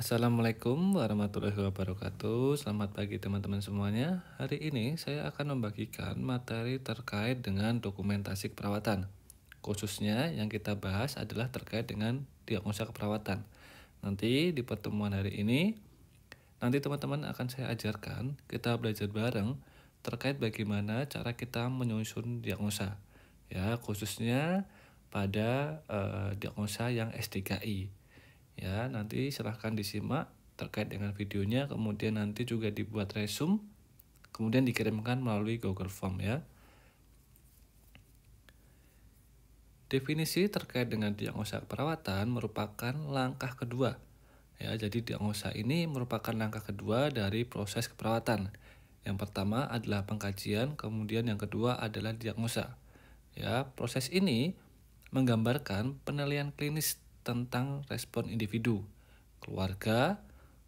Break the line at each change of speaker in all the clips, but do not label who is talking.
Assalamualaikum warahmatullahi wabarakatuh. Selamat pagi teman-teman semuanya. Hari ini saya akan membagikan materi terkait dengan dokumentasi keperawatan. Khususnya yang kita bahas adalah terkait dengan diagnosa keperawatan. Nanti di pertemuan hari ini, nanti teman-teman akan saya ajarkan, kita belajar bareng terkait bagaimana cara kita menyusun diagnosa. Ya, khususnya pada diagnosa yang S3I. Ya, nanti silahkan disimak terkait dengan videonya, kemudian nanti juga dibuat resume, kemudian dikirimkan melalui Google Form ya. Definisi terkait dengan diagnosa keperawatan merupakan langkah kedua. Ya, jadi diagnosa ini merupakan langkah kedua dari proses keperawatan. Yang pertama adalah pengkajian, kemudian yang kedua adalah diagnosa. Ya, proses ini menggambarkan penilaian klinis tentang respon individu, keluarga,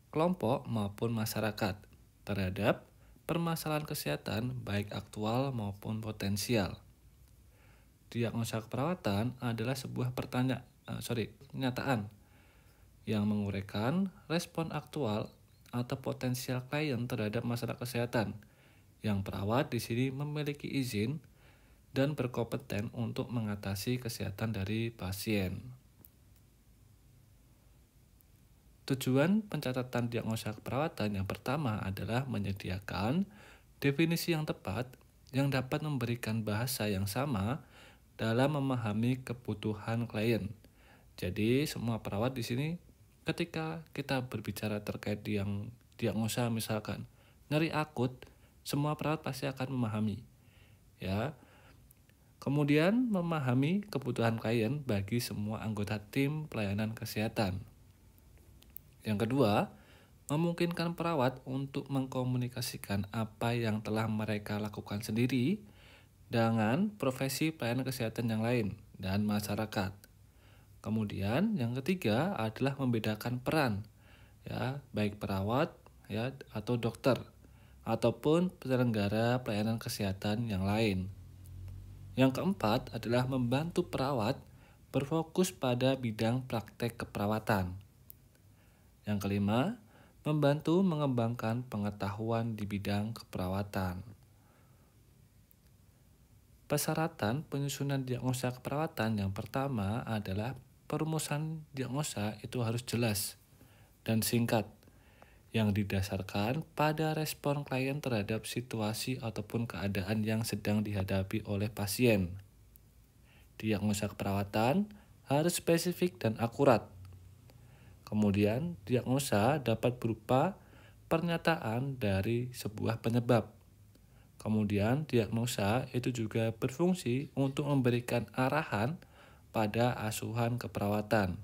kelompok maupun masyarakat terhadap permasalahan kesehatan baik aktual maupun potensial. Diagnosa keperawatan adalah sebuah pernyataan yang menguraikan respon aktual atau potensial klien terhadap masalah kesehatan yang perawat di sini memiliki izin dan berkompeten untuk mengatasi kesehatan dari pasien. Tujuan pencatatan diagnosa keperawatan yang pertama adalah menyediakan definisi yang tepat yang dapat memberikan bahasa yang sama dalam memahami kebutuhan klien. Jadi semua perawat di sini ketika kita berbicara terkait yang diagnosa misalkan nyeri akut, semua perawat pasti akan memahami. Ya. Kemudian memahami kebutuhan klien bagi semua anggota tim pelayanan kesehatan. Yang kedua, memungkinkan perawat untuk mengkomunikasikan apa yang telah mereka lakukan sendiri dengan profesi pelayanan kesehatan yang lain dan masyarakat. Kemudian yang ketiga adalah membedakan peran, ya, baik perawat ya atau dokter ataupun penyelenggara pelayanan kesehatan yang lain. Yang keempat adalah membantu perawat berfokus pada bidang praktek keperawatan. Yang kelima, membantu mengembangkan pengetahuan di bidang keperawatan. Persyaratan penyusunan diagnosa keperawatan yang pertama adalah perumusan diagnosa itu harus jelas dan singkat, yang didasarkan pada respon klien terhadap situasi ataupun keadaan yang sedang dihadapi oleh pasien. Diagnosa keperawatan harus spesifik dan akurat. Kemudian, diagnosa dapat berupa pernyataan dari sebuah penyebab. Kemudian, diagnosa itu juga berfungsi untuk memberikan arahan pada asuhan keperawatan.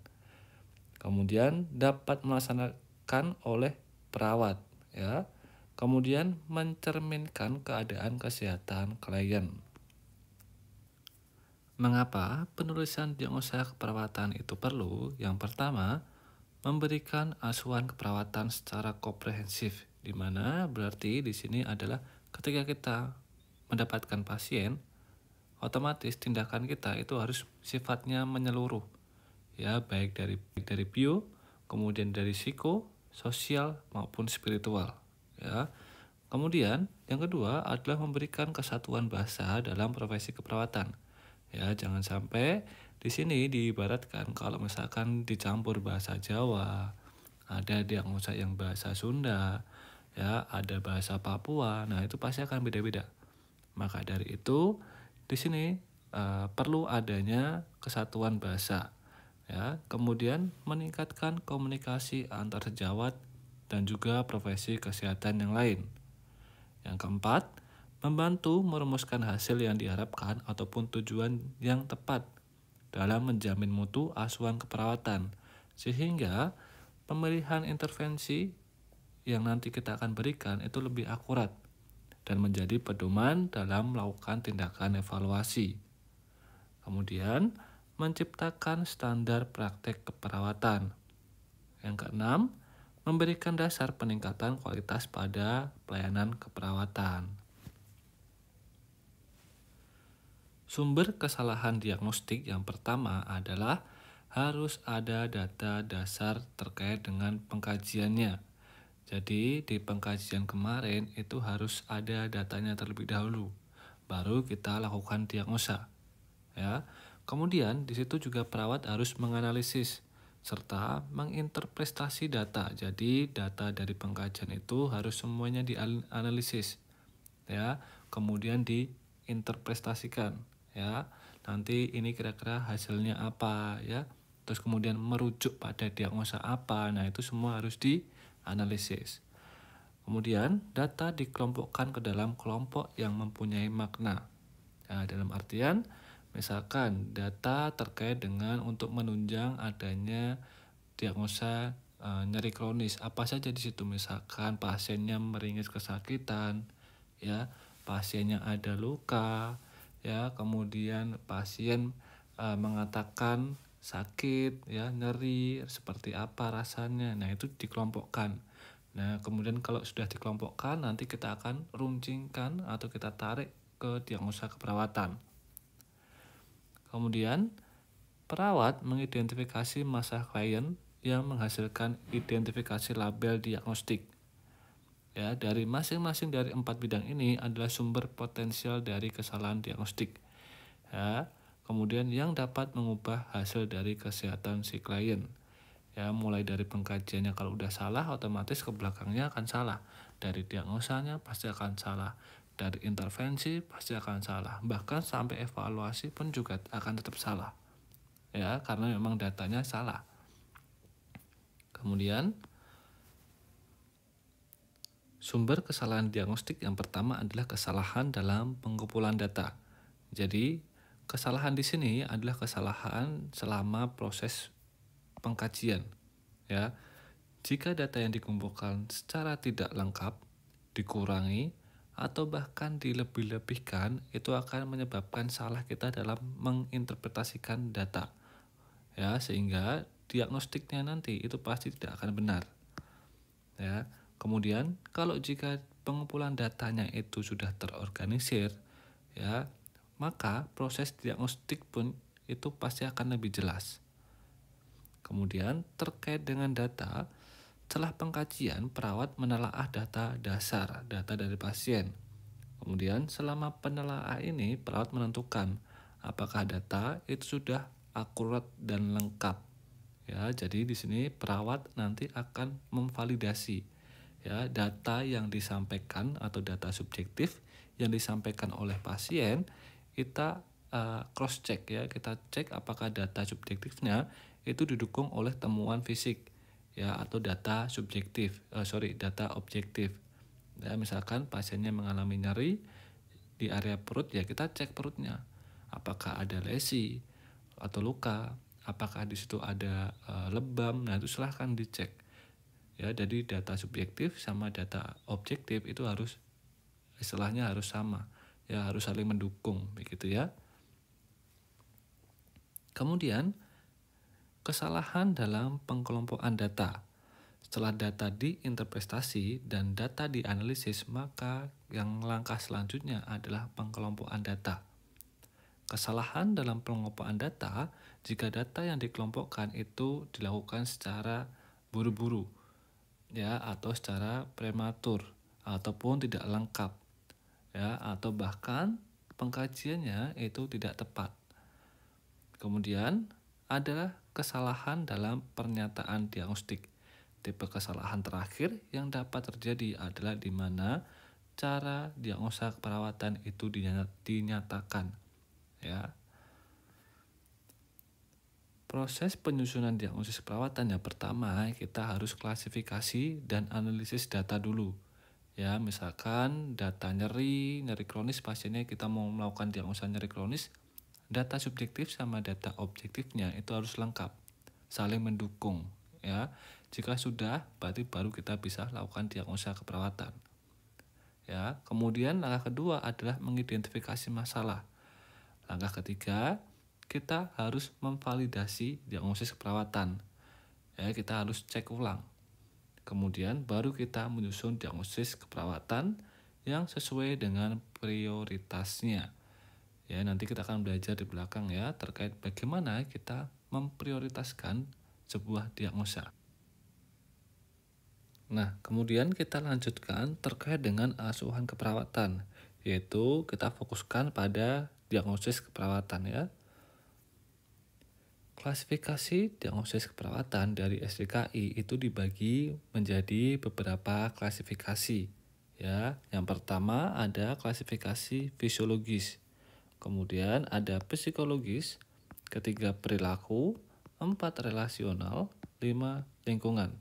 Kemudian, dapat melaksanakan oleh perawat, ya. Kemudian, mencerminkan keadaan kesehatan klien. Mengapa penulisan diagnosa keperawatan itu perlu? Yang pertama, memberikan asuhan keperawatan secara komprehensif, di mana berarti di sini adalah ketika kita mendapatkan pasien, otomatis tindakan kita itu harus sifatnya menyeluruh, ya, baik dari bio, kemudian dari psiko, sosial maupun spiritual, ya. Kemudian yang kedua adalah memberikan kesatuan bahasa dalam profesi keperawatan. Ya, jangan sampai di sini diibaratkan kalau misalkan dicampur bahasa Jawa, ada diagnosa yang bahasa Sunda, ya, ada bahasa Papua. Nah, itu pasti akan beda-beda. Maka dari itu di sini perlu adanya kesatuan bahasa, ya. Kemudian meningkatkan komunikasi antar sejawat dan juga profesi kesehatan yang lain. Yang keempat, membantu merumuskan hasil yang diharapkan ataupun tujuan yang tepat dalam menjamin mutu asuhan keperawatan, sehingga pemilihan intervensi yang nanti kita akan berikan itu lebih akurat dan menjadi pedoman dalam melakukan tindakan evaluasi. Kemudian, menciptakan standar praktek keperawatan. Yang keenam, memberikan dasar peningkatan kualitas pada pelayanan keperawatan. Sumber kesalahan diagnostik yang pertama adalah harus ada data dasar terkait dengan pengkajiannya. Jadi di pengkajian kemarin itu harus ada datanya terlebih dahulu, baru kita lakukan diagnosa. Ya. Kemudian di situ juga perawat harus menganalisis serta menginterpretasi data. Jadi data dari pengkajian itu harus semuanya dianalisis, ya. Kemudian diinterpretasikan, ya. Nanti ini kira-kira hasilnya apa, ya. Terus kemudian merujuk pada diagnosa apa. Nah, itu semua harus dianalisis. Kemudian data dikelompokkan ke dalam kelompok yang mempunyai makna. Nah, dalam artian misalkan data terkait dengan untuk menunjang adanya diagnosa nyeri kronis, apa saja di situ, misalkan pasiennya meringis kesakitan, ya, pasiennya ada luka, ya, kemudian pasien mengatakan sakit, ya, nyeri, seperti apa rasanya. Nah, itu dikelompokkan. Nah, kemudian kalau sudah dikelompokkan, nanti kita akan runcingkan atau kita tarik ke diagnosa keperawatan. Kemudian, perawat mengidentifikasi masalah klien yang menghasilkan identifikasi label diagnostik. Ya, dari masing-masing dari 4 bidang ini adalah sumber potensial dari kesalahan diagnostik. Ya, kemudian yang dapat mengubah hasil dari kesehatan si klien. Ya, mulai dari pengkajiannya, kalau udah salah otomatis ke belakangnya akan salah. Dari diagnosanya pasti akan salah. Dari intervensi pasti akan salah. Bahkan sampai evaluasi pun juga akan tetap salah. Ya, karena memang datanya salah. Kemudian sumber kesalahan diagnostik yang pertama adalah kesalahan dalam pengumpulan data. Jadi, kesalahan di sini adalah kesalahan selama proses pengkajian. Ya, jika data yang dikumpulkan secara tidak lengkap, dikurangi, atau bahkan dilebih-lebihkan, itu akan menyebabkan salah kita dalam menginterpretasikan data. Ya, sehingga diagnostiknya nanti itu pasti tidak akan benar. Ya, kemudian kalau jika pengumpulan datanya itu sudah terorganisir, ya, maka proses diagnostik pun itu pasti akan lebih jelas. Kemudian terkait dengan data, setelah pengkajian, perawat menelaah data dasar, data dari pasien. Kemudian selama penelaah ini, perawat menentukan apakah data itu sudah akurat dan lengkap. Ya, jadi di sini perawat nanti akan memvalidasi, ya, data yang disampaikan atau data subjektif yang disampaikan oleh pasien. Kita cross check, ya, kita cek apakah data subjektifnya itu didukung oleh temuan fisik, ya, atau data data objektif. Ya, misalkan pasiennya mengalami nyeri di area perut, ya kita cek perutnya apakah ada lesi atau luka, apakah di situ ada lebam. Nah, itu silahkan dicek, ya. Jadi data subjektif sama data objektif itu harus istilahnya harus sama, ya, harus saling mendukung, begitu ya. Kemudian kesalahan dalam pengkelompokan data. Setelah data diinterpretasi dan data dianalisis, maka yang langkah selanjutnya adalah pengkelompokan data. Kesalahan dalam pengelompokan data jika data yang dikelompokkan itu dilakukan secara buru-buru, ya, atau secara prematur ataupun tidak lengkap, ya, atau bahkan pengkajiannya itu tidak tepat. Kemudian adalah kesalahan dalam pernyataan diagnostik. Tipe kesalahan terakhir yang dapat terjadi adalah di mana cara diagnosa keperawatan itu dinyatakan, ya. Proses penyusunan diagnosis keperawatan yang pertama, kita harus klasifikasi dan analisis data dulu. Ya, misalkan data nyeri kronis pasiennya, kita mau melakukan diagnosa nyeri kronis, data subjektif sama data objektifnya itu harus lengkap, saling mendukung, ya. Jika sudah, berarti baru kita bisa lakukan diagnosa keperawatan. Ya, kemudian langkah kedua adalah mengidentifikasi masalah. Langkah ketiga, kita harus memvalidasi diagnosis keperawatan. Ya, kita harus cek ulang. Kemudian baru kita menyusun diagnosis keperawatan yang sesuai dengan prioritasnya. Ya, nanti kita akan belajar di belakang, ya, terkait bagaimana kita memprioritaskan sebuah diagnosa. Nah, kemudian kita lanjutkan terkait dengan asuhan keperawatan, yaitu kita fokuskan pada diagnosis keperawatan ya. Klasifikasi diagnosis keperawatan dari SDKI itu dibagi menjadi beberapa klasifikasi ya. Yang pertama ada klasifikasi fisiologis, kemudian ada psikologis, ketiga perilaku, 4 relasional, 5 lingkungan.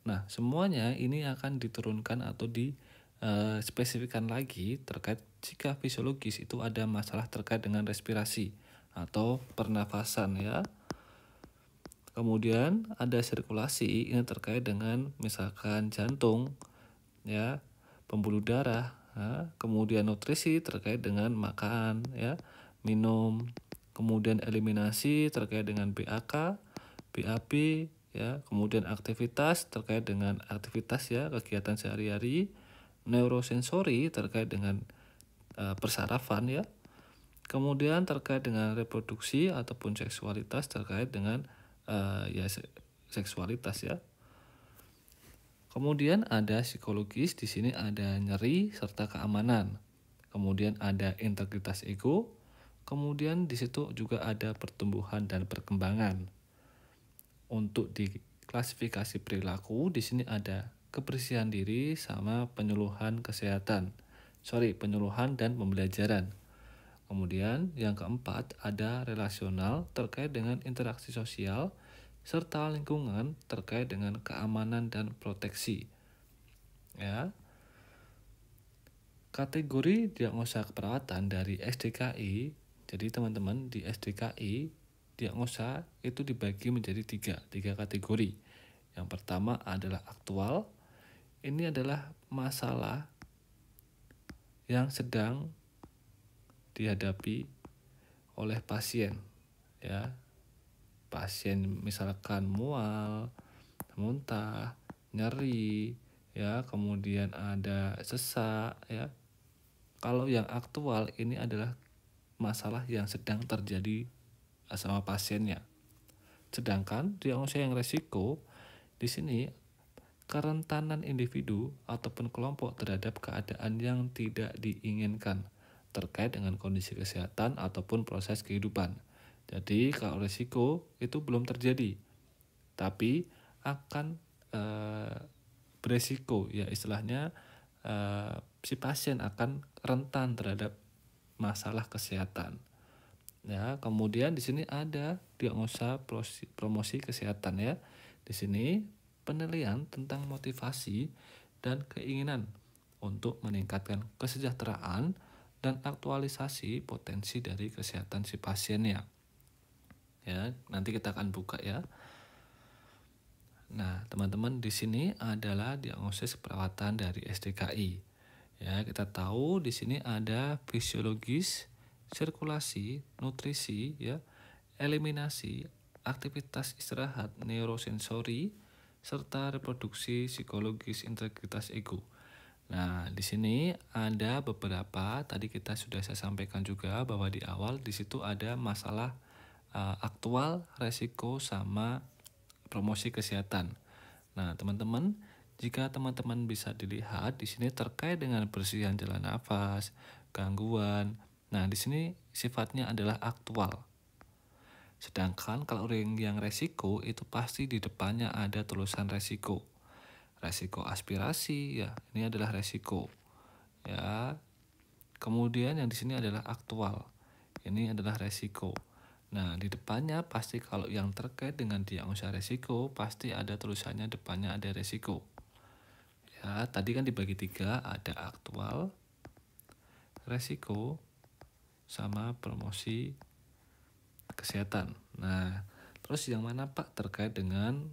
Nah, semuanya ini akan diturunkan atau dispesifikkan lagi terkait jika fisiologis itu ada masalah terkait dengan respirasi atau pernafasan ya. Kemudian ada sirkulasi, ini terkait dengan misalkan jantung ya, pembuluh darah ya. Kemudian nutrisi terkait dengan makan ya, minum. Kemudian eliminasi terkait dengan BAK, BAB ya. Kemudian aktivitas terkait dengan aktivitas ya, kegiatan sehari-hari. Neurosensori terkait dengan persarafan ya. Kemudian terkait dengan reproduksi ataupun seksualitas terkait dengan seksualitas ya. Kemudian ada psikologis, di sini ada nyeri serta keamanan. Kemudian ada integritas ego. Kemudian di situ juga ada pertumbuhan dan perkembangan. Untuk di klasifikasi perilaku, di sini ada kebersihan diri sama penyuluhan dan pembelajaran. Kemudian yang keempat ada relasional terkait dengan interaksi sosial serta lingkungan terkait dengan keamanan dan proteksi. Ya. Kategori diagnosa keperawatan dari SDKI, jadi teman-teman di SDKI diagnosa itu dibagi menjadi tiga kategori. Yang pertama adalah aktual, ini adalah masalah yang sedang dihadapi oleh pasien ya. Pasien misalkan mual, muntah, nyeri ya, kemudian ada sesak ya. Kalau yang aktual ini adalah masalah yang sedang terjadi sama pasiennya. Sedangkan diagnosa yang resiko di sini kerentanan individu ataupun kelompok terhadap keadaan yang tidak diinginkan terkait dengan kondisi kesehatan ataupun proses kehidupan. Jadi kalau risiko itu belum terjadi, tapi akan beresiko ya, istilahnya si pasien akan rentan terhadap masalah kesehatan. Ya, kemudian di sini ada diagnosa promosi kesehatan ya. Di sini penilaian tentang motivasi dan keinginan untuk meningkatkan kesejahteraan dan aktualisasi potensi dari kesehatan si pasiennya. Ya, nanti kita akan buka ya. Nah, teman-teman di sini adalah diagnosis perawatan dari SDKI. Ya, kita tahu di sini ada fisiologis, sirkulasi, nutrisi ya, eliminasi, aktivitas istirahat, neurosensori, serta reproduksi, psikologis, integritas ego. Nah, di sini ada beberapa, tadi kita sudah saya sampaikan juga bahwa di awal di situ ada masalah aktual, resiko, sama promosi kesehatan. Nah, teman-teman, jika teman-teman bisa dilihat di sini terkait dengan bersihan jalan nafas, gangguan. Nah, di sini sifatnya adalah aktual. Sedangkan kalau yang resiko itu pasti di depannya ada tulisan resiko. Resiko aspirasi ya, ini adalah resiko. Ya. Kemudian yang di sini adalah aktual. Ini adalah resiko. Nah, di depannya pasti kalau yang terkait dengan diagnosa resiko pasti ada tulisannya depannya ada resiko. Ya, tadi kan dibagi 3, ada aktual, resiko, sama promosi kesehatan. Nah, terus yang mana Pak terkait dengan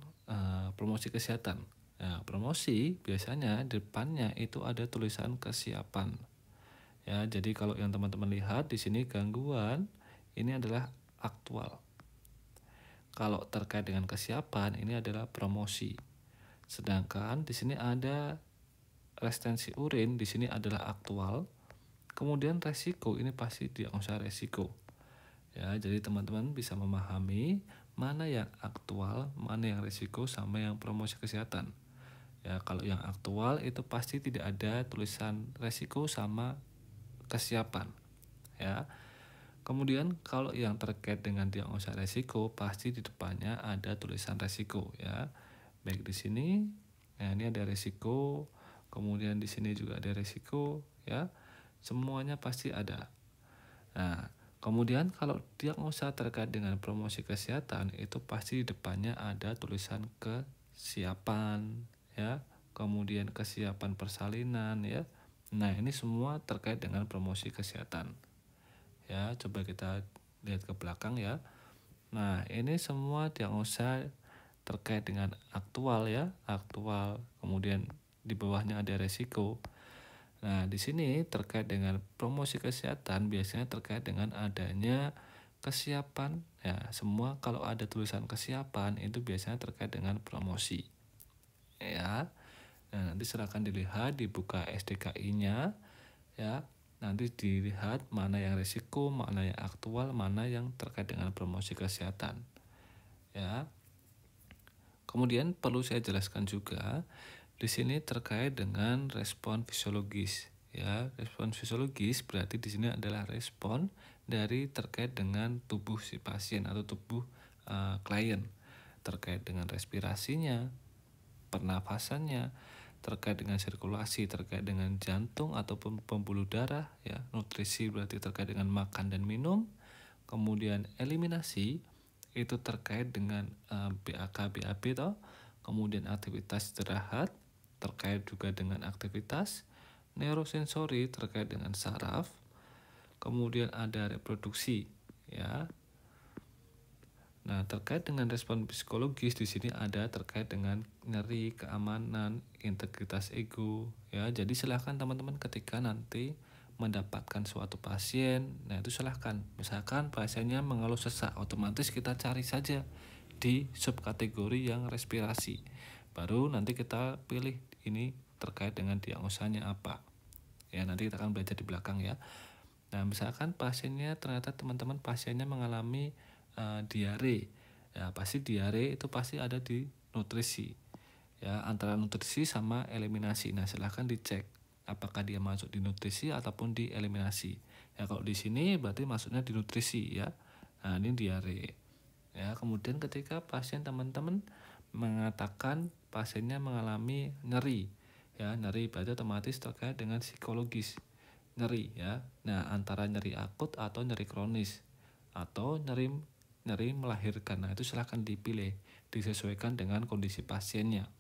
promosi kesehatan? Nah, promosi biasanya depannya itu ada tulisan kesiapan. Ya, jadi kalau yang teman-teman lihat di sini gangguan ini adalah aktual. Kalau terkait dengan kesiapan ini adalah promosi. Sedangkan di sini ada restensi urin, di sini adalah aktual. Kemudian resiko ini pasti diagnosa resiko. Ya, jadi teman-teman bisa memahami mana yang aktual, mana yang risiko, sama yang promosi kesehatan. Ya, kalau yang aktual itu pasti tidak ada tulisan risiko sama kesiapan. Ya. Kemudian kalau yang terkait dengan diagnosa risiko pasti di depannya ada tulisan risiko ya. Baik di sini, ya ini ada risiko, kemudian di sini juga ada risiko ya. Semuanya pasti ada. Nah, kemudian kalau diagnosa terkait dengan promosi kesehatan itu pasti di depannya ada tulisan kesiapan ya. Kemudian kesiapan persalinan ya. Nah, ini semua terkait dengan promosi kesehatan. Ya, coba kita lihat ke belakang ya. Nah, ini semua diagnosa terkait dengan aktual ya, aktual. Kemudian di bawahnya ada resiko. Nah, di sini terkait dengan promosi kesehatan biasanya terkait dengan adanya kesiapan ya. Semua kalau ada tulisan kesiapan itu biasanya terkait dengan promosi. Ya. Nah, nanti silakan dilihat, dibuka SDKI-nya ya. Nanti dilihat mana yang risiko, mana yang aktual, mana yang terkait dengan promosi kesehatan. Ya. Kemudian perlu saya jelaskan juga di sini terkait dengan respon fisiologis. Ya, respon fisiologis berarti di sini adalah respon dari terkait dengan tubuh si pasien atau tubuh klien, terkait dengan respirasinya, pernafasannya, terkait dengan sirkulasi, terkait dengan jantung ataupun pembuluh darah ya. Nutrisi berarti terkait dengan makan dan minum. Kemudian eliminasi itu terkait dengan BAK BAB toh. Kemudian aktivitas istirahat terkait juga dengan aktivitas. Neurosensori terkait dengan saraf. Kemudian ada reproduksi ya. Nah, terkait dengan respon psikologis di sini ada terkait dengan nyeri, keamanan, integritas ego ya. Jadi silahkan teman-teman ketika nanti mendapatkan suatu pasien, nah itu silahkan. Misalkan pasiennya mengeluh sesak, otomatis kita cari saja di subkategori yang respirasi. Baru nanti kita pilih ini terkait dengan diagnosanya apa. Ya, nanti kita akan belajar di belakang ya. Nah, misalkan pasiennya ternyata teman-teman pasiennya mengalami diare. Ya, pasti diare itu pasti ada di nutrisi. Ya, antara nutrisi sama eliminasi. Nah, silahkan dicek apakah dia masuk di nutrisi ataupun di eliminasi. Ya, kalau di sini berarti masuknya di nutrisi ya. Nah, ini diare. Ya, kemudian ketika pasien teman-teman mengatakan pasiennya mengalami nyeri. Ya, nyeri berarti otomatis terkait dengan psikologis. Nyeri ya. Nah, antara nyeri akut atau nyeri kronis atau nyeri melahirkan. Nah, itu silahkan dipilih, disesuaikan dengan kondisi pasiennya.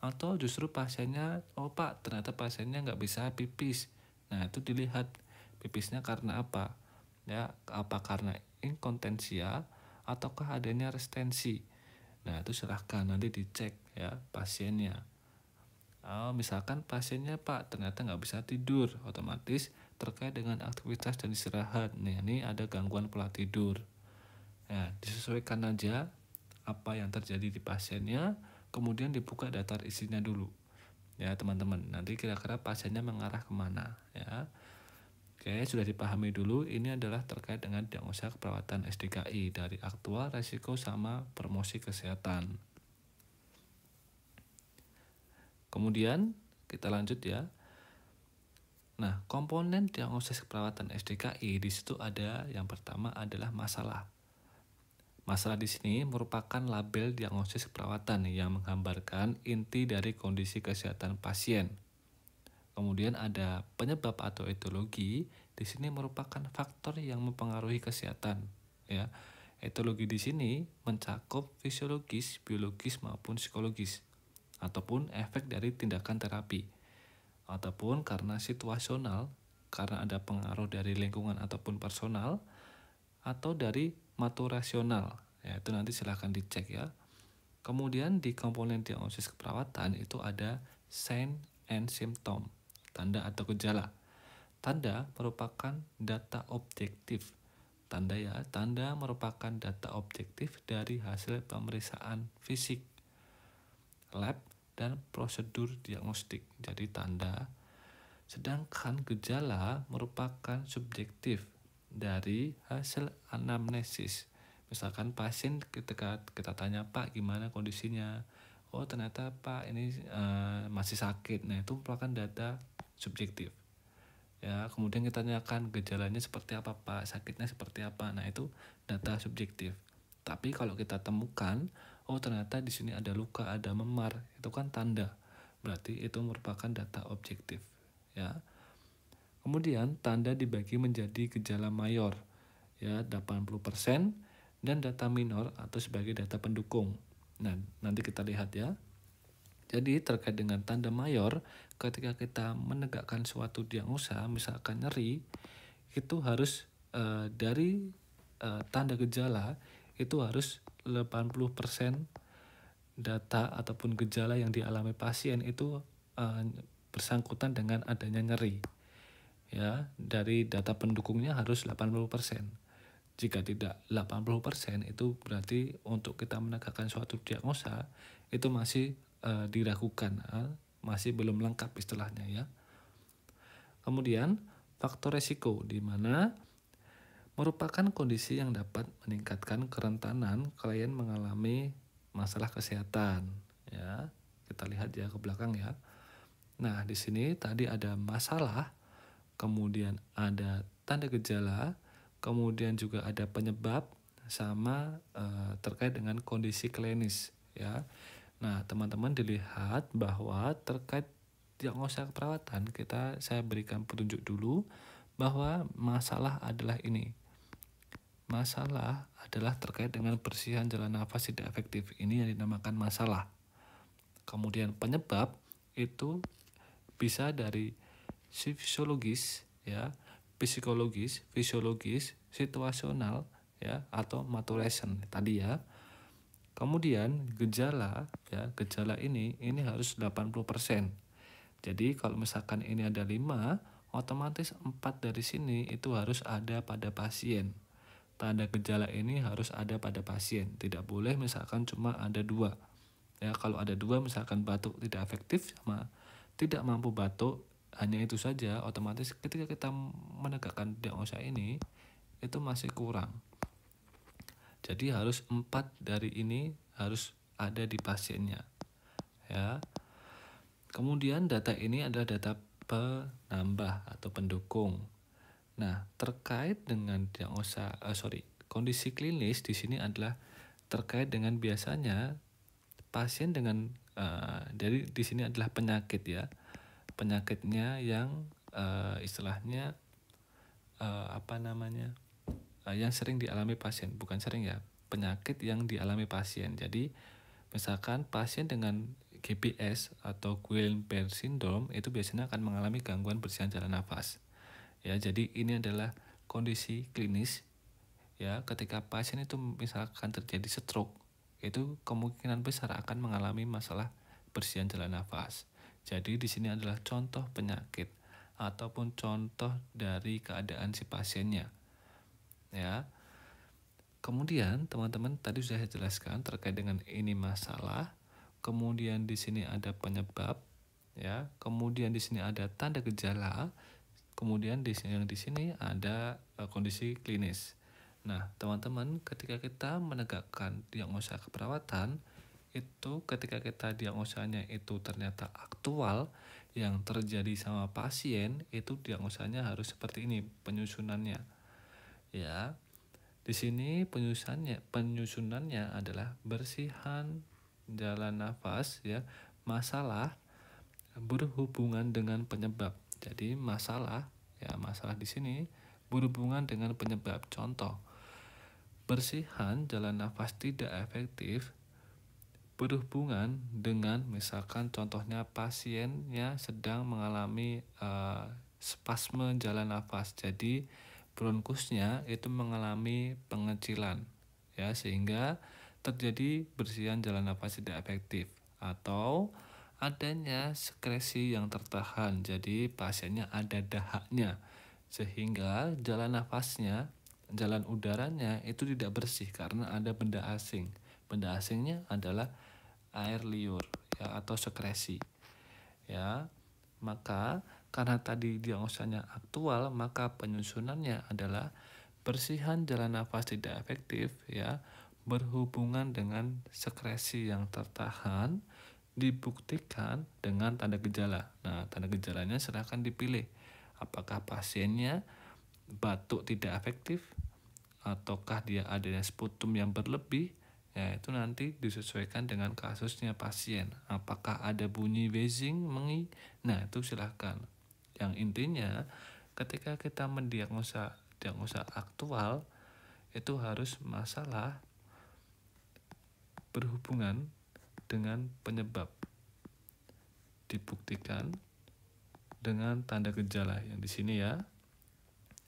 Atau justru pasiennya, oh Pak, ternyata pasiennya nggak bisa pipis. Nah, itu dilihat pipisnya karena apa. Ya, apa karena inkontinensia ataukah adanya restensi. Nah, itu silahkan nanti dicek ya pasiennya. Misalkan pasiennya Pak ternyata nggak bisa tidur, otomatis terkait dengan aktivitas dan istirahat. Nih, ini ada gangguan pola tidur. Nah, disesuaikan aja apa yang terjadi di pasiennya, kemudian dibuka daftar isinya dulu. Ya, teman-teman, nanti kira-kira pasiennya mengarah kemana ya. Oke, sudah dipahami dulu, ini adalah terkait dengan diagnosa keperawatan SDKI dari aktual, resiko, sama promosi kesehatan. Kemudian kita lanjut ya. Nah, komponen diagnosis keperawatan SDKI di situ ada yang pertama adalah masalah. Masalah di sini merupakan label diagnosis keperawatan yang menggambarkan inti dari kondisi kesehatan pasien. Kemudian ada penyebab atau etiologi, di sini merupakan faktor yang mempengaruhi kesehatan. Ya, etiologi di sini mencakup fisiologis, biologis maupun psikologis, ataupun efek dari tindakan terapi, ataupun karena situasional, karena ada pengaruh dari lingkungan ataupun personal, atau dari maturasional, ya itu nanti silahkan dicek ya. Kemudian di komponen diagnosis keperawatan itu ada sign and symptom, tanda atau gejala. Tanda merupakan data objektif. Tanda merupakan data objektif dari hasil pemeriksaan fisik, lab, dan prosedur diagnostik. Jadi tanda. Sedangkan gejala merupakan subjektif dari hasil anamnesis, Misalkan pasien ketika kita tanya, Pak gimana kondisinya, oh ternyata Pak ini masih sakit. Nah itu merupakan data subjektif. Ya, kemudian kita tanyakan gejalanya seperti apa Pak, sakitnya seperti apa. Nah itu data subjektif. Tapi kalau kita temukan, oh ternyata di sini ada luka, ada memar, itu kan tanda. Berarti itu merupakan data objektif. Ya. Kemudian tanda dibagi menjadi gejala mayor, ya 80%, dan data minor atau sebagai data pendukung. Nah, nanti kita lihat ya. Jadi terkait dengan tanda mayor, ketika kita menegakkan suatu diagnosa, misalkan nyeri, itu harus dari tanda gejala itu harus 80% data ataupun gejala yang dialami pasien itu bersangkutan dengan adanya nyeri. Ya, dari data pendukungnya harus 80%. Jika tidak 80% itu berarti untuk kita menegakkan suatu diagnosa itu masih diragukan, masih belum lengkap istilahnya ya. Kemudian faktor resiko di mana merupakan kondisi yang dapat meningkatkan kerentanan klien mengalami masalah kesehatan ya. Kita lihat ya ke belakang ya. Nah, di sini tadi ada masalah, kemudian ada tanda gejala, kemudian juga ada penyebab sama terkait dengan kondisi klinis ya. Nah, teman-teman dilihat bahwa terkait diagnosa keperawatan saya berikan petunjuk dulu bahwa masalah adalah ini. Masalah adalah terkait dengan bersihan jalan nafas tidak efektif. Ini yang dinamakan masalah. Kemudian penyebab itu bisa dari fisiologis ya, psikologis, fisiologis, situasional ya, atau maturation tadi ya. Kemudian gejala ya, gejala ini harus 80%. Jadi kalau misalkan ini ada 5, otomatis 4 dari sini itu harus ada pada pasien. Tanda gejala ini harus ada pada pasien. Tidak boleh misalkan cuma ada 2. Ya, kalau ada 2 misalkan batuk tidak efektif sama tidak mampu batuk, hanya itu saja, otomatis ketika kita menegakkan diagnosa ini itu masih kurang. Jadi harus 4 dari ini harus ada di pasiennya. Ya. Kemudian data ini adalah data penambah atau pendukung. Nah, terkait dengan kondisi klinis di sini adalah terkait dengan biasanya pasien dengan dari di sini adalah penyakit ya. Penyakitnya yang istilahnya yang sering dialami pasien, bukan sering ya, penyakit yang dialami pasien. Jadi misalkan pasien dengan GPS atau Guillain-Barré syndrome itu biasanya akan mengalami gangguan bersihan jalan nafas. Ya, jadi ini adalah kondisi klinis ya, ketika pasien itu misalkan terjadi stroke, itu kemungkinan besar akan mengalami masalah bersihan jalan nafas. Jadi di sini adalah contoh penyakit ataupun contoh dari keadaan si pasiennya. Ya. Kemudian teman-teman tadi sudah saya jelaskan terkait dengan ini masalah. Kemudian di sini ada penyebab ya. Kemudian di sini ada tanda gejala. Kemudian di sini ada kondisi klinis. Nah, teman-teman ketika kita menegakkan diagnosa keperawatan itu ketika kita diagnosanya itu ternyata aktual yang terjadi sama pasien, itu diagnosanya harus seperti ini penyusunannya. Ya. Di sini penyusunannya adalah bersihan jalan nafas ya, masalah berhubungan dengan penyebab. Jadi masalah di sini berhubungan dengan penyebab. Contoh, bersihan jalan nafas tidak efektif berhubungan dengan misalkan contohnya pasiennya sedang mengalami spasme jalan nafas. Jadi bronkusnya itu mengalami pengecilan ya, sehingga terjadi bersihan jalan nafas tidak efektif, atau adanya sekresi yang tertahan. Jadi pasiennya ada dahaknya sehingga jalan nafasnya, jalan udaranya itu tidak bersih karena ada benda asing. Benda asingnya adalah air liur ya, atau sekresi. Ya. Maka karena tadi diagnosanya aktual, maka penyusunannya adalah Bersihan jalan nafas tidak efektif ya berhubungan dengan sekresi yang tertahan dibuktikan dengan tanda gejala. Nah, tanda gejalanya silahkan dipilih. Apakah pasiennya batuk tidak efektif, ataukah dia adanya sputum yang berlebih, ya itu nanti disesuaikan dengan kasusnya pasien. Apakah ada bunyi wheezing, mengi, nah itu silahkan. Yang intinya ketika kita mendiagnosa aktual itu harus masalah berhubungan dengan penyebab, dibuktikan dengan tanda gejala yang di sini ya.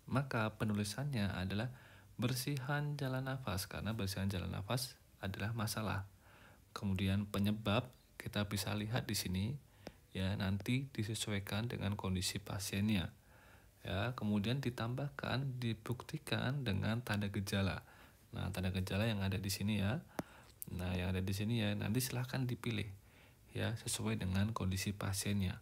Maka penulisannya adalah bersihan jalan nafas, karena bersihan jalan nafas adalah masalah. Kemudian penyebab kita bisa lihat di sini ya, nanti disesuaikan dengan kondisi pasiennya. Ya, kemudian ditambahkan dibuktikan dengan tanda gejala. Nah, tanda gejala yang ada di sini ya. Nah, yang ada di sini ya nanti silahkan dipilih ya sesuai dengan kondisi pasiennya.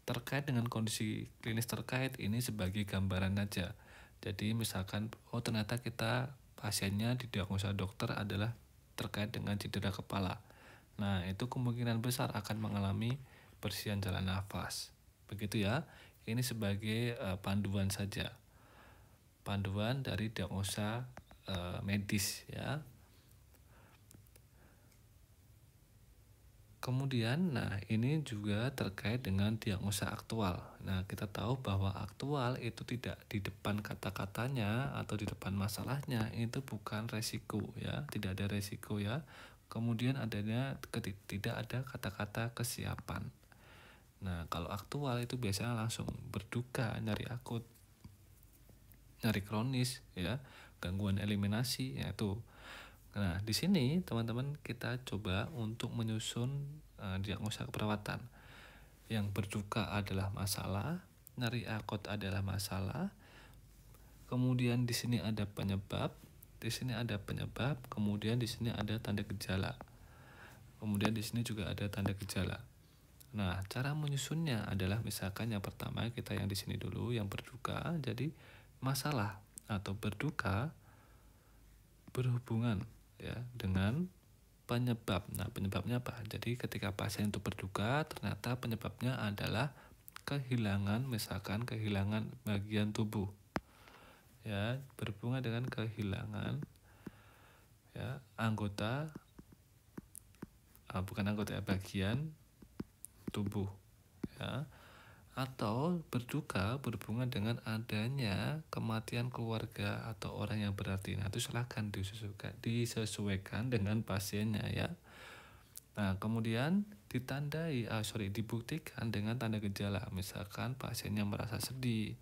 Terkait dengan kondisi klinis terkait ini sebagai gambaran aja. Jadi misalkan ternyata kita pasiennya didiagnosa dokter adalah terkait dengan cedera kepala. Nah, itu kemungkinan besar akan mengalami bersihan jalan nafas. Begitu ya. Ini sebagai panduan saja. Panduan dari diagnosa medis ya. Kemudian, nah ini juga terkait dengan diagnosa aktual. Nah, kita tahu bahwa aktual itu tidak di depan kata-katanya atau di depan masalahnya, itu bukan resiko ya, tidak ada resiko ya. Kemudian tidak ada kata-kata kesiapan. Nah, kalau aktual itu biasanya langsung berduka, nyari akut, nyari kronis ya, gangguan eliminasi yaitu. Nah, di sini teman-teman kita coba untuk menyusun diagnosa keperawatan. Yang berduka adalah masalah, nyeri akut adalah masalah. Kemudian di sini ada penyebab, kemudian di sini ada tanda gejala. Kemudian di sini juga ada tanda gejala. Nah, cara menyusunnya adalah misalkan yang pertama kita yang di sini dulu yang berduka. Jadi masalah atau berduka berhubungan ya dengan penyebab. Nah, penyebabnya apa? Jadi ketika pasien itu berduka, ternyata penyebabnya adalah kehilangan bagian tubuh. Ya, berhubungan dengan kehilangan ya bagian tubuh ya. Atau berduka berhubungan dengan adanya kematian keluarga atau orang yang berarti. Nah, itu silahkan disesuaikan dengan pasiennya ya. Nah, kemudian dibuktikan dengan tanda gejala. Misalkan pasiennya merasa sedih,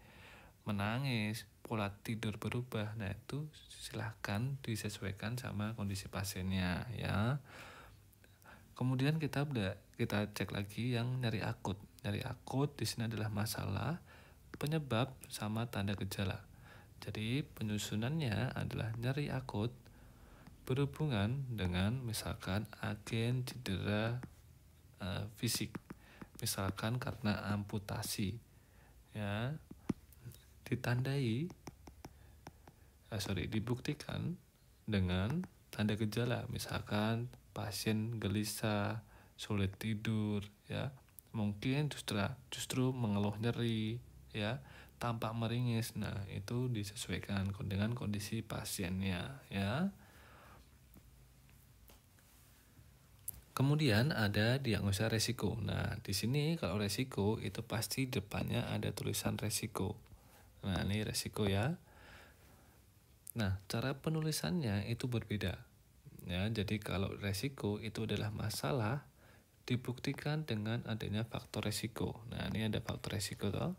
menangis, pola tidur berubah. Nah, itu silahkan disesuaikan sama kondisi pasiennya ya. Kemudian kita cek lagi yang nyeri akut. Nyeri akut di sini adalah masalah, penyebab sama tanda gejala. Jadi penyusunannya adalah nyeri akut berhubungan dengan misalkan agen cedera fisik. Misalkan karena amputasi. Ya. Dibuktikan dengan tanda gejala, misalkan pasien gelisah, sulit tidur ya, mungkin justru mengeluh nyeri ya, tampak meringis. Nah, itu disesuaikan dengan kondisi pasiennya ya. Kemudian ada diagnosa resiko. Nah, di sini kalau resiko itu pasti depannya ada tulisan resiko. Nah, ini resiko ya. Nah, cara penulisannya itu berbeda. Ya, jadi kalau resiko itu adalah masalah dibuktikan dengan adanya faktor resiko. Nah, ini ada faktor resiko toh.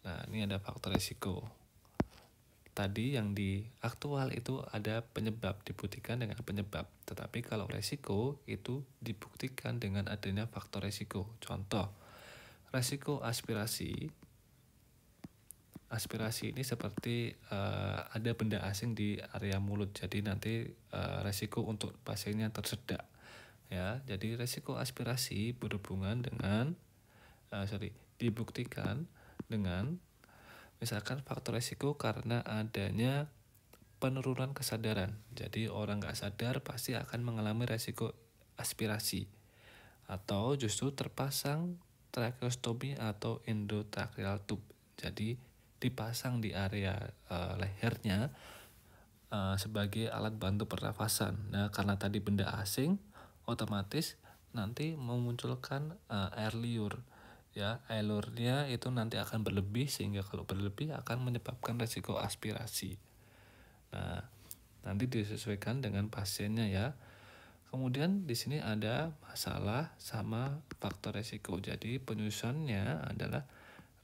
Nah, ini ada faktor resiko. Tadi yang di aktual itu ada penyebab, dibuktikan dengan penyebab. Tetapi kalau resiko itu dibuktikan dengan adanya faktor resiko. Contoh, resiko aspirasi. Aspirasi ini seperti ada benda asing di area mulut, jadi nanti resiko untuk pasiennya tersedak ya. Jadi resiko aspirasi berhubungan dengan dibuktikan dengan misalkan faktor resiko karena adanya penurunan kesadaran. Jadi orang nggak sadar pasti akan mengalami resiko aspirasi atau justru terpasang tracheostomy atau endotracheal tube. Jadi dipasang di area lehernya sebagai alat bantu pernafasan. Nah, karena tadi benda asing, otomatis nanti memunculkan air liur. Ya, air liurnya itu nanti akan berlebih sehingga kalau berlebih akan menyebabkan resiko aspirasi. Nah, nanti disesuaikan dengan pasiennya ya. Kemudian di sini ada masalah sama faktor resiko. Jadi penyusunannya adalah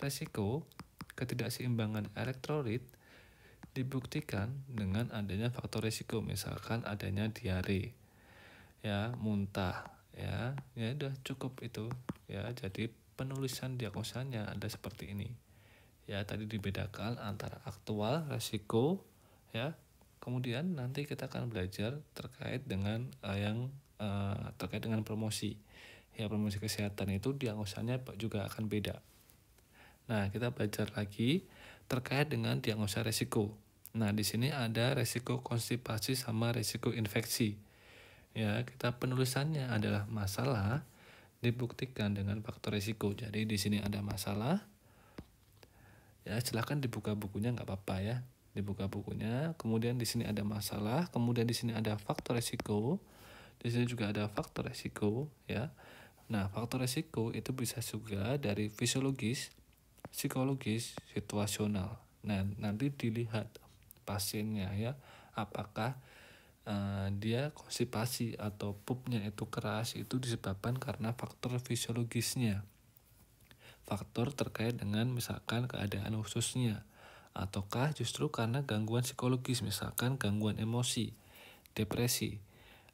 resiko ketidakseimbangan elektrolit dibuktikan dengan adanya faktor risiko, misalkan adanya diare, ya, muntah, ya udah cukup itu, ya. Jadi penulisan diagnosanya ada seperti ini, ya. Tadi dibedakan antara aktual, resiko, ya. Kemudian nanti kita akan belajar terkait dengan terkait dengan promosi, ya. Promosi kesehatan itu diagnosanya juga akan beda. Nah, kita belajar lagi terkait dengan diagnosa resiko. Nah, di sini ada resiko konstipasi sama resiko infeksi. Ya, kita penulisannya adalah masalah dibuktikan dengan faktor resiko. Jadi di sini ada masalah. Ya, silakan dibuka bukunya, nggak apa-apa ya. Dibuka bukunya. Kemudian di sini ada masalah. Kemudian di sini ada faktor resiko. Di sini juga ada faktor resiko, ya. Nah, faktor resiko itu bisa juga dari fisiologis, psikologis, situasional. Nah, nanti dilihat pasiennya ya, apakah dia konstipasi atau pupnya itu keras itu disebabkan karena faktor fisiologisnya, faktor terkait dengan misalkan keadaan khususnya, ataukah justru karena gangguan psikologis, misalkan gangguan emosi, depresi,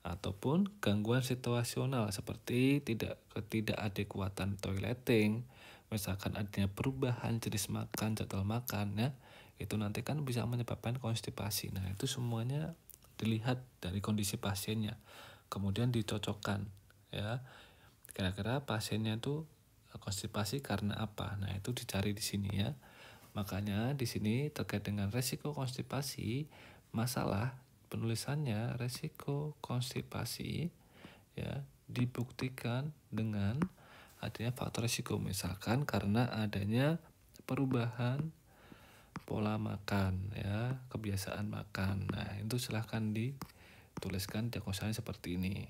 ataupun gangguan situasional seperti ketidakadekuatan toileting, misalkan adanya perubahan jenis makan, jadwal makan, ya, itu nanti kan bisa menyebabkan konstipasi. Nah, itu semuanya dilihat dari kondisi pasiennya, kemudian dicocokkan, ya, kira-kira pasiennya itu konstipasi karena apa. Nah, itu dicari di sini ya. Makanya di sini terkait dengan resiko konstipasi, masalah penulisannya resiko konstipasi, ya, dibuktikan dengan adanya faktor resiko, misalkan karena adanya perubahan pola makan, ya, kebiasaan makan. Nah, itu silahkan dituliskan diagnosanya seperti ini,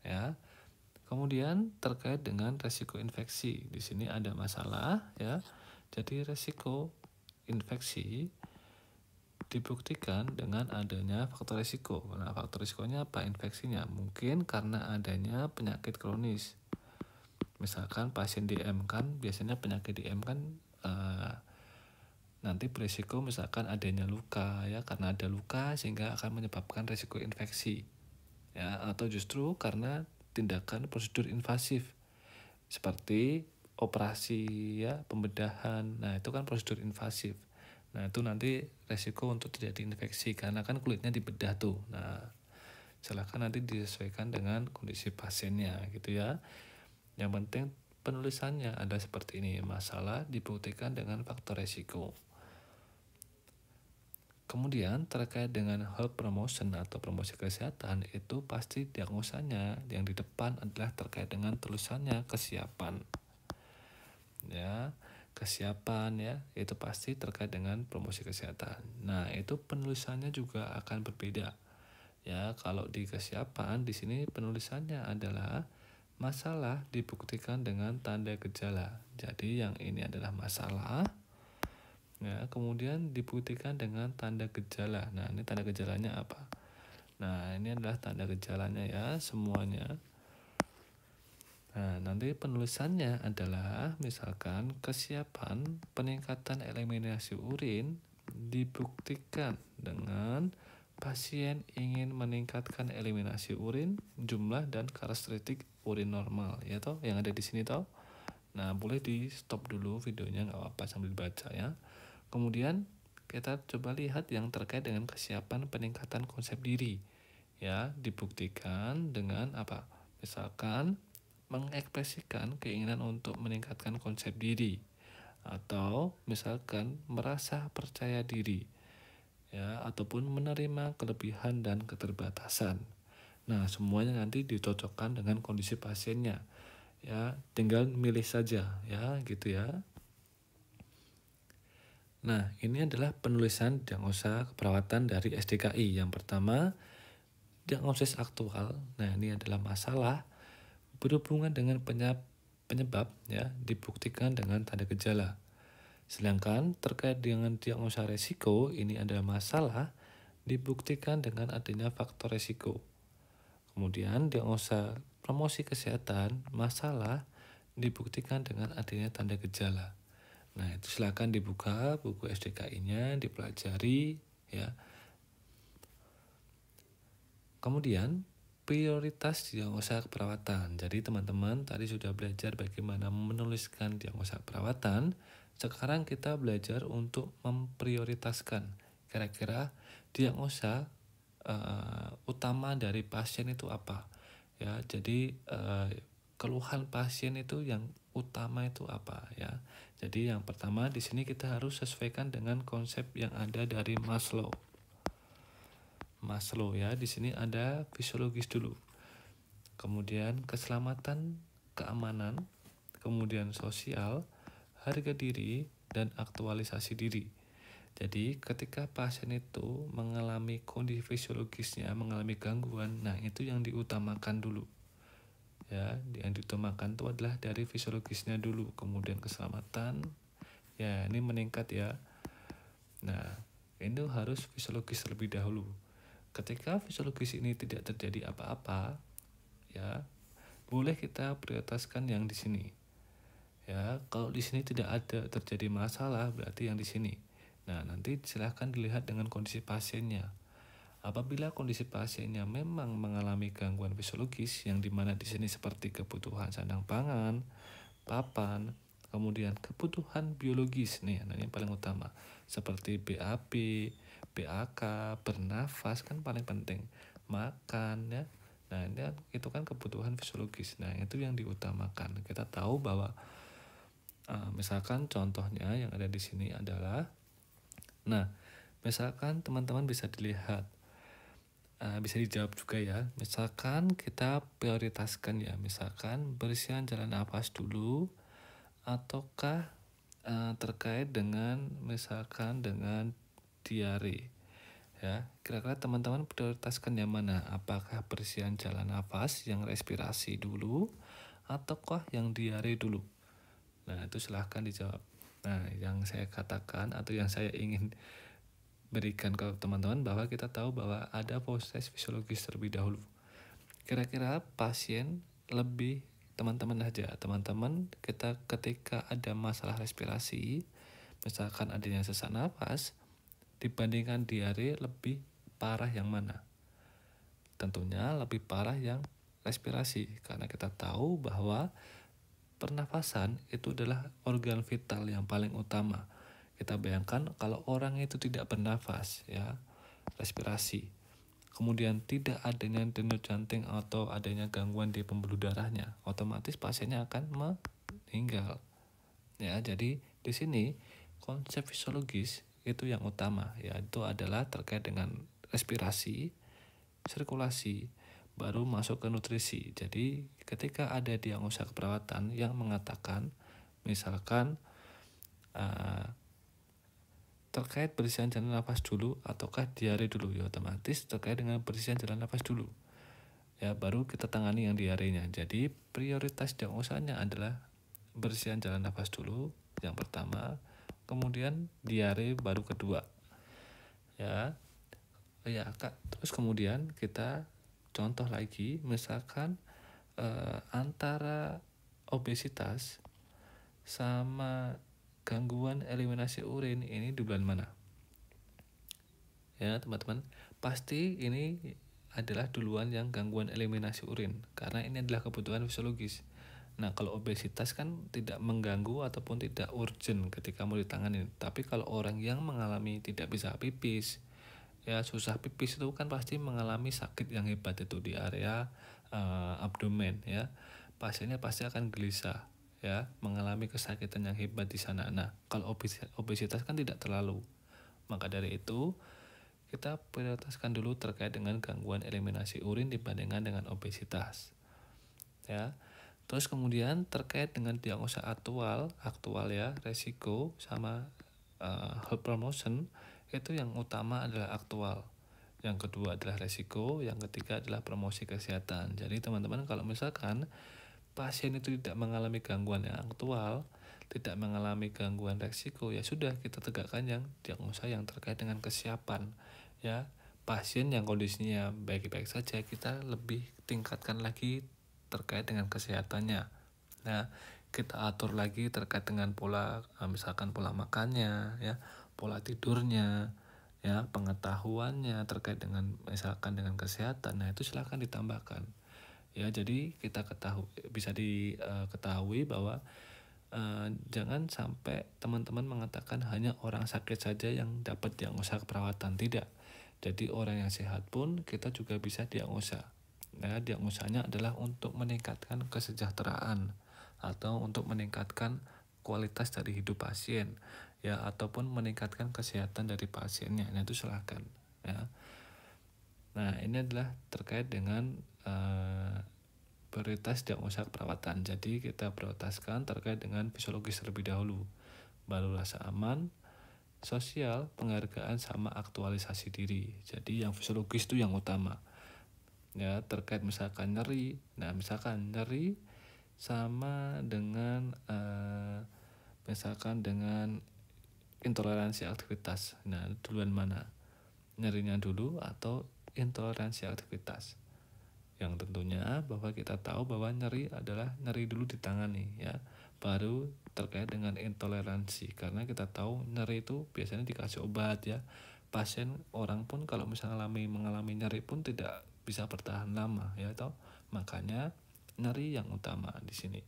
ya. Kemudian terkait dengan resiko infeksi, di sini ada masalah, ya. Jadi resiko infeksi dibuktikan dengan adanya faktor risiko. Nah, faktor risikonya apa? Infeksinya mungkin karena adanya penyakit kronis. Misalkan pasien DM kan biasanya penyakit DM kan nanti berisiko misalkan adanya luka, ya, karena ada luka sehingga akan menyebabkan risiko infeksi, ya, atau justru karena tindakan prosedur invasif seperti operasi, ya, pembedahan. Nah, itu kan prosedur invasif. Nah, itu nanti resiko untuk terjadi infeksi karena kan kulitnya dibedah tuh. Nah, silakan nanti disesuaikan dengan kondisi pasiennya gitu ya. Yang penting penulisannya ada seperti ini, masalah dibuktikan dengan faktor resiko. Kemudian terkait dengan health promotion atau promosi kesehatan, itu pasti diagnosanya yang di depan adalah terkait dengan tulisannya kesiapan. Ya, kesiapan, ya, itu pasti terkait dengan promosi kesehatan. Nah, itu penulisannya juga akan berbeda. Ya, kalau di kesiapan di sini penulisannya adalah masalah dibuktikan dengan tanda gejala. Jadi yang ini adalah masalah, ya, kemudian dibuktikan dengan tanda gejala. Nah, ini tanda gejalanya apa? Nah, ini adalah tanda gejalanya ya semuanya. Nah, nanti penulisannya adalah misalkan kesiapan peningkatan eliminasi urin dibuktikan dengan pasien ingin meningkatkan eliminasi urin, jumlah dan karakteristik urin normal, ya toh, yang ada di sini toh. Nah, boleh di stop dulu videonya, nggak apa-apa sambil baca ya. Kemudian kita coba lihat yang terkait dengan kesiapan peningkatan konsep diri, ya, dibuktikan dengan apa? Misalkan mengekspresikan keinginan untuk meningkatkan konsep diri, atau misalkan merasa percaya diri, ya, ataupun menerima kelebihan dan keterbatasan. Nah, semuanya nanti dicocokkan dengan kondisi pasiennya, ya, tinggal milih saja, ya, gitu ya. Nah, ini adalah penulisan diagnosa keperawatan dari SDKI. Yang pertama, diagnosis aktual. Nah, ini adalah masalah berhubungan dengan penyebab, ya, dibuktikan dengan tanda gejala. Sedangkan terkait dengan diagnosa resiko, ini adalah masalah dibuktikan dengan adanya faktor resiko. Kemudian diagnosa promosi kesehatan, masalah dibuktikan dengan adanya tanda gejala. Nah, itu silakan dibuka buku SDKI-nya, dipelajari, ya. Kemudian prioritas diagnosa keperawatan. Jadi teman-teman tadi sudah belajar bagaimana menuliskan diagnosa keperawatan. Sekarang kita belajar untuk memprioritaskan kira-kira diagnosa utama dari pasien itu apa. Ya, jadi keluhan pasien itu yang utama itu apa, ya. Jadi yang pertama di sini kita harus sesuaikan dengan konsep yang ada dari Maslow. Maslow, ya, di sini ada fisiologis dulu. Kemudian keselamatan, keamanan, kemudian sosial, harga diri, dan aktualisasi diri. Jadi ketika pasien itu mengalami kondisi fisiologisnya, mengalami gangguan, nah itu yang diutamakan dulu. Ya, yang diutamakan itu adalah dari fisiologisnya dulu, kemudian keselamatan, ya ini meningkat ya. Nah, itu harus fisiologis terlebih dahulu. Ketika fisiologis ini tidak terjadi apa-apa, ya boleh kita prioritaskan yang di sini. Ya, kalau di sini tidak ada terjadi masalah, berarti yang di sini. Nah, nanti silahkan dilihat dengan kondisi pasiennya. Apabila kondisi pasiennya memang mengalami gangguan fisiologis yang dimana di sini seperti kebutuhan sandang pangan, papan, kemudian kebutuhan biologis nih, nah ini paling utama seperti BAB, BAK, bernafas kan paling penting, makan ya. Nah, itu kan kebutuhan fisiologis. Nah, itu yang diutamakan. Kita tahu bahwa misalkan contohnya yang ada di sini adalah, nah, misalkan teman-teman bisa dilihat, bisa dijawab juga ya. Misalkan kita prioritaskan ya, misalkan bersihan jalan nafas dulu, ataukah terkait dengan misalkan dengan diare. Ya, kira-kira teman-teman prioritaskan yang mana? Apakah bersihan jalan nafas yang respirasi dulu, ataukah yang diare dulu? Nah, itu silahkan dijawab. Nah, yang saya katakan atau yang saya ingin berikan ke teman-teman bahwa kita tahu bahwa ada proses fisiologis terlebih dahulu. Kira-kira pasien lebih, teman-teman kita ketika ada masalah respirasi, misalkan adanya sesak napas, dibandingkan diare lebih parah yang mana? Tentunya lebih parah yang respirasi, karena kita tahu bahwa pernafasan itu adalah organ vital yang paling utama. Kita bayangkan kalau orang itu tidak bernafas, ya, respirasi, kemudian tidak adanya denyut jantung atau adanya gangguan di pembuluh darahnya, otomatis pasiennya akan meninggal. Ya, jadi di sini konsep fisiologis itu yang utama, yaitu adalah terkait dengan respirasi, sirkulasi, baru masuk ke nutrisi. Jadi ketika ada diagnosa keperawatan yang mengatakan misalkan terkait bersihan jalan nafas dulu ataukah diare dulu, ya otomatis terkait dengan bersihan jalan nafas dulu, ya baru kita tangani yang diarenya. Jadi prioritas diagnosanya adalah bersihan jalan nafas dulu yang pertama, kemudian diare baru kedua, ya. Ya Kak, terus kemudian kita contoh lagi, misalkan antara obesitas sama gangguan eliminasi urin ini di bulan mana? Ya teman-teman, pasti ini adalah duluan yang gangguan eliminasi urin, karena ini adalah kebutuhan fisiologis. Nah, kalau obesitas kan tidak mengganggu ataupun tidak urgent ketika mau ditangani. Tapi kalau orang yang mengalami tidak bisa pipis, ya susah pipis, itu kan pasti mengalami sakit yang hebat itu di area abdomen, ya. Pasiennya pasti akan gelisah, ya, mengalami kesakitan yang hebat di sana. Nah, kalau obesitas kan tidak terlalu. Maka dari itu kita prioritaskan dulu terkait dengan gangguan eliminasi urin dibandingkan dengan obesitas. Ya. Terus kemudian terkait dengan diagnosa aktual ya, resiko sama health promotion, itu yang utama adalah aktual. Yang kedua adalah resiko, yang ketiga adalah promosi kesehatan. Jadi teman-teman kalau misalkan pasien itu tidak mengalami gangguan yang aktual, tidak mengalami gangguan resiko, ya sudah kita tegakkan yang diagnosa yang terkait dengan kesiapan. Ya, pasien yang kondisinya baik-baik saja kita lebih tingkatkan lagi terkait dengan kesehatannya. Nah, kita atur lagi terkait dengan pola, misalkan pola makannya, ya, pola tidurnya, ya, pengetahuannya terkait dengan misalkan dengan kesehatan. Nah, itu silakan ditambahkan. Ya, jadi kita bisa diketahui bahwa jangan sampai teman-teman mengatakan hanya orang sakit saja yang dapat diagnosa keperawatan. Tidak. Jadi orang yang sehat pun kita juga bisa diagnosa. Nah, diagnosanya adalah untuk meningkatkan kesejahteraan atau untuk meningkatkan kualitas dari hidup pasien, ya, ataupun meningkatkan kesehatan dari pasiennya. Nah, itu silahkan, ya. Nah, ini adalah terkait dengan prioritas diagnosa perawatan. Jadi kita prioritaskan terkait dengan fisiologis terlebih dahulu, baru rasa aman, sosial, penghargaan, sama aktualisasi diri. Jadi yang fisiologis itu yang utama. Ya, terkait misalkan nyeri. Nah, misalkan nyeri sama dengan misalkan dengan intoleransi aktivitas. Nah, duluan mana? Nyerinya dulu atau intoleransi aktivitas? Yang tentunya bahwa kita tahu bahwa nyeri adalah nyeri dulu ditangani, ya, baru terkait dengan intoleransi, karena kita tahu nyeri itu biasanya dikasih obat, ya. Pasien orang pun kalau misalnya mengalami nyeri pun tidak bisa bertahan lama, ya toh. Makanya nyeri yang utama di sini,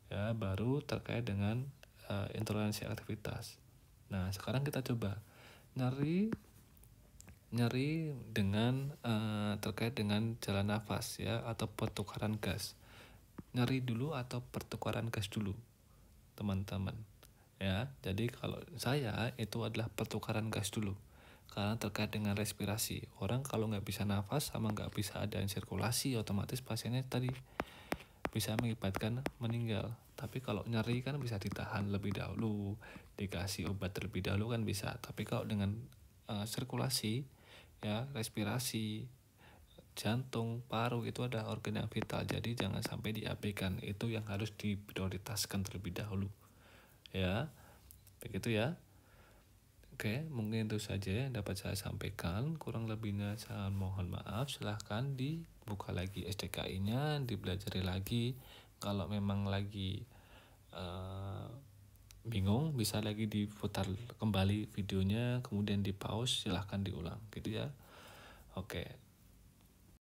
ya. Baru terkait dengan intoleransi aktivitas. Nah, sekarang kita coba nyeri dengan terkait dengan jalan nafas, ya, atau pertukaran gas. Nyeri dulu atau pertukaran gas dulu, teman-teman, ya. Jadi kalau saya itu adalah pertukaran gas dulu, karena terkait dengan respirasi. Orang kalau nggak bisa nafas sama nggak bisa ada sirkulasi, otomatis pasiennya tadi bisa mengakibatkan meninggal. Tapi kalau nyeri kan bisa ditahan lebih dahulu, dikasih obat terlebih dahulu kan bisa. Tapi kalau dengan sirkulasi, ya, respirasi, jantung, paru itu ada organ yang vital. Jadi jangan sampai diabaikan. Itu yang harus diprioritaskan terlebih dahulu. Ya, begitu ya. Oke, mungkin itu saja yang dapat saya sampaikan. Kurang lebihnya saya mohon maaf. Silahkan dibuka lagi SDKI-nya, dipelajari lagi. Kalau memang lagi bingung, bisa lagi diputar kembali videonya, kemudian di pause, silahkan diulang, gitu ya. Oke,